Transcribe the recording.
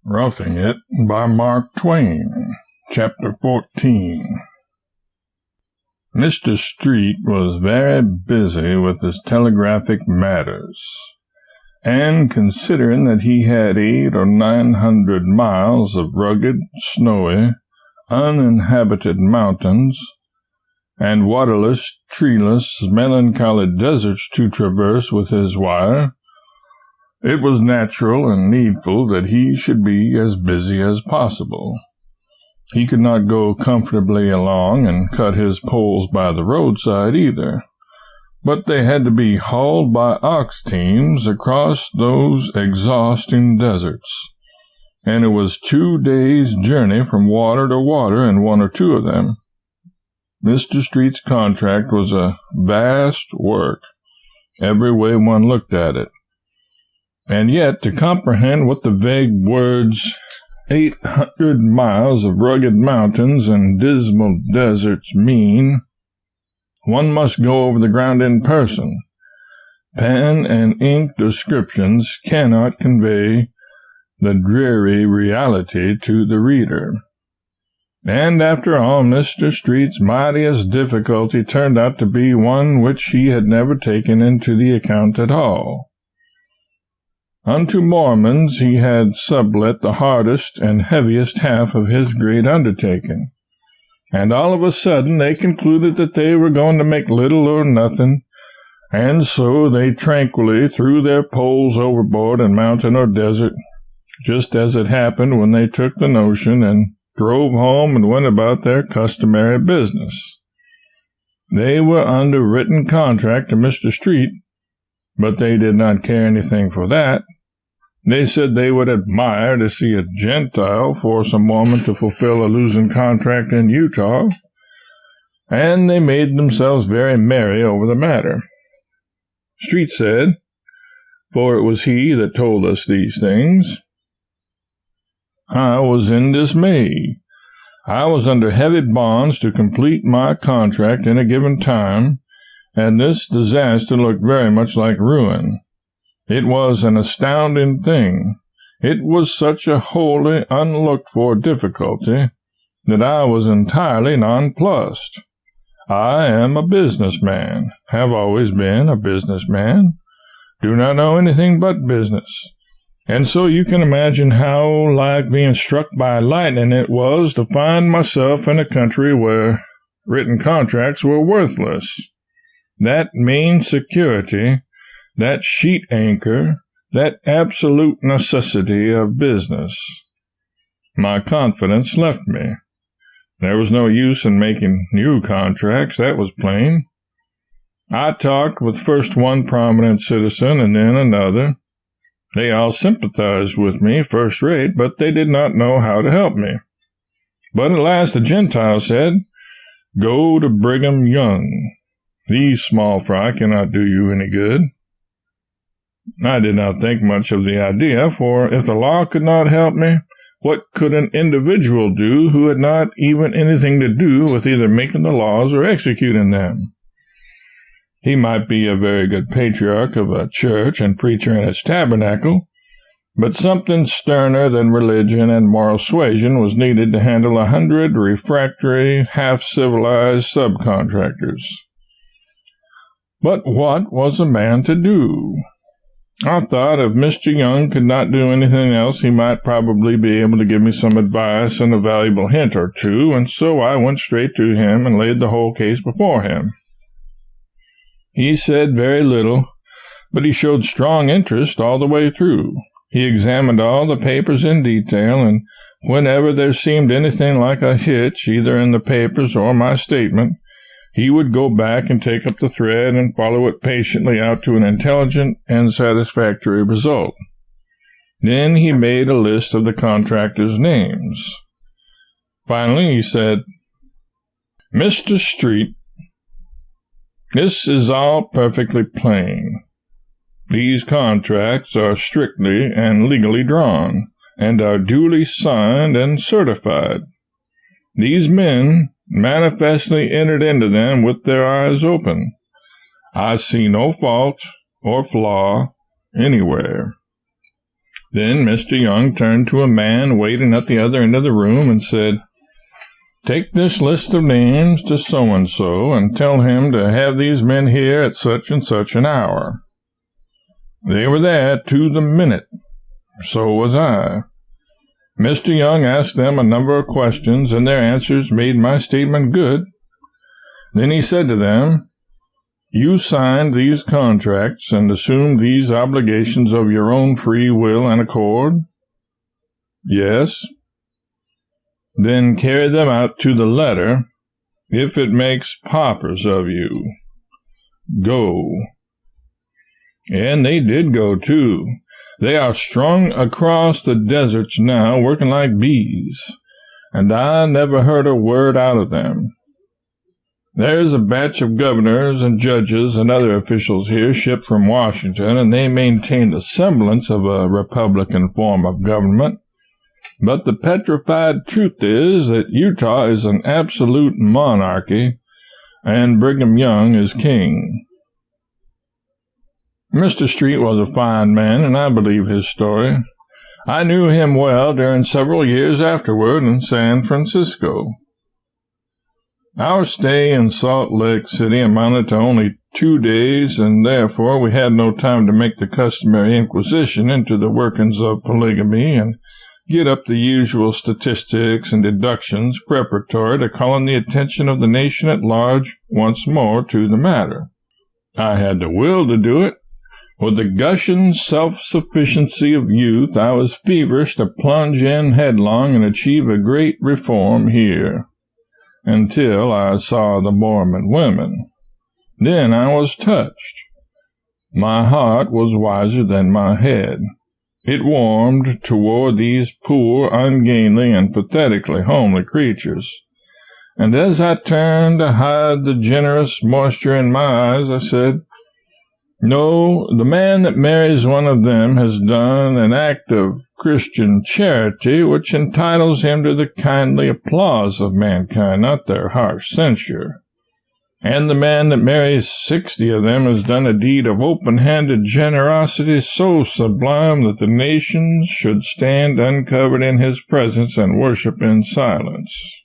Roughing It by Mark Twain, Chapter 14. Mr. Street was very busy with his telegraphic matters, and considering that he had 800 or 900 miles of rugged, snowy, uninhabited mountains, and waterless, treeless, melancholy deserts to traverse with his wire, it was natural and needful that he should be as busy as possible. He could not go comfortably along and cut his poles by the roadside either, but they had to be hauled by ox teams across those exhausting deserts, and it was 2 days' journey from water to water in one or two of them. Mr. Street's contract was a vast work, every way one looked at it. And yet, to comprehend what the vague words 800 miles of rugged mountains and dismal deserts mean, one must go over the ground in person. Pen and ink descriptions cannot convey the dreary reality to the reader. And after all, Mr. Street's mightiest difficulty turned out to be one which he had never taken into the account at all. Unto Mormons he had sublet the hardest and heaviest half of his great undertaking, and all of a sudden they concluded that they were going to make little or nothing, and so they tranquilly threw their poles overboard in mountain or desert, just as it happened when they took the notion and drove home and went about their customary business. They were under written contract to Mr. Street, but they did not care anything for that. They said they would admire to see a Gentile force a Mormon to fulfill a losing contract in Utah, and they made themselves very merry over the matter. Street said, for it was he that told us these things, I was in dismay. I was under heavy bonds to complete my contract in a given time, and this disaster looked very much like ruin. It was an astounding thing. It was such a wholly unlooked-for difficulty that I was entirely nonplussed. I am a businessman, have always been a businessman, do not know anything but business, and so you can imagine how like being struck by lightning it was to find myself in a country where written contracts were worthless. That main security, that sheet anchor, that absolute necessity of business. My confidence left me. There was no use in making new contracts, that was plain. I talked with first one prominent citizen and then another. They all sympathized with me first rate, but they did not know how to help me. But at last the Gentile said, Go to Brigham Young. These small fry cannot do you any good. I did not think much of the idea, for if the law could not help me, what could an individual do who had not even anything to do with either making the laws or executing them? He might be a very good patriarch of a church and preacher in its tabernacle, but something sterner than religion and moral suasion was needed to handle 100 refractory, half-civilized subcontractors. But what was a man to do? I thought if Mr. Young could not do anything else, he might probably be able to give me some advice and a valuable hint or two, and so I went straight to him and laid the whole case before him. He said very little, but he showed strong interest all the way through. He examined all the papers in detail, and whenever there seemed anything like a hitch, either in the papers or my statement, he would go back and take up the thread and follow it patiently out to an intelligent and satisfactory result. Then he made a list of the contractors' names. Finally, he said, Mr. Street, this is all perfectly plain. These contracts are strictly and legally drawn, and are duly signed and certified. These men manifestly entered into them with their eyes open. I see no fault or flaw anywhere. Then Mr. Young turned to a man waiting at the other end of the room and said, "Take this list of names to so-and-so and tell him to have these men here at such and such an hour." They were there to the minute. So was I. Mr. Young asked them a number of questions, and their answers made my statement good. Then he said to them, "You signed these contracts and assumed these obligations of your own free will and accord?" "Yes." "Then carry them out to the letter, if it makes paupers of you. Go." And they did go, too. They are strung across the deserts now, working like bees, and I never heard a word out of them. There's a batch of governors and judges and other officials here shipped from Washington, and they maintain the semblance of a Republican form of government. But the petrified truth is that Utah is an absolute monarchy, and Brigham Young is king. Mr. Street was a fine man, and I believe his story. I knew him well during several years afterward in San Francisco. Our stay in Salt Lake City amounted to only 2 days, and therefore we had no time to make the customary inquisition into the workings of polygamy and get up the usual statistics and deductions preparatory to calling the attention of the nation at large once more to the matter. I had the will to do it. With the gushing self-sufficiency of youth, I was feverish to plunge in headlong and achieve a great reform here, until I saw the Mormon women. Then I was touched. My heart was wiser than my head. It warmed toward these poor, ungainly, and pathetically homely creatures. And as I turned to hide the generous moisture in my eyes, I said, "No, the man that marries one of them has done an act of Christian charity which entitles him to the kindly applause of mankind, not their harsh censure. And the man that marries 60 of them has done a deed of open-handed generosity so sublime that the nations should stand uncovered in his presence and worship in silence."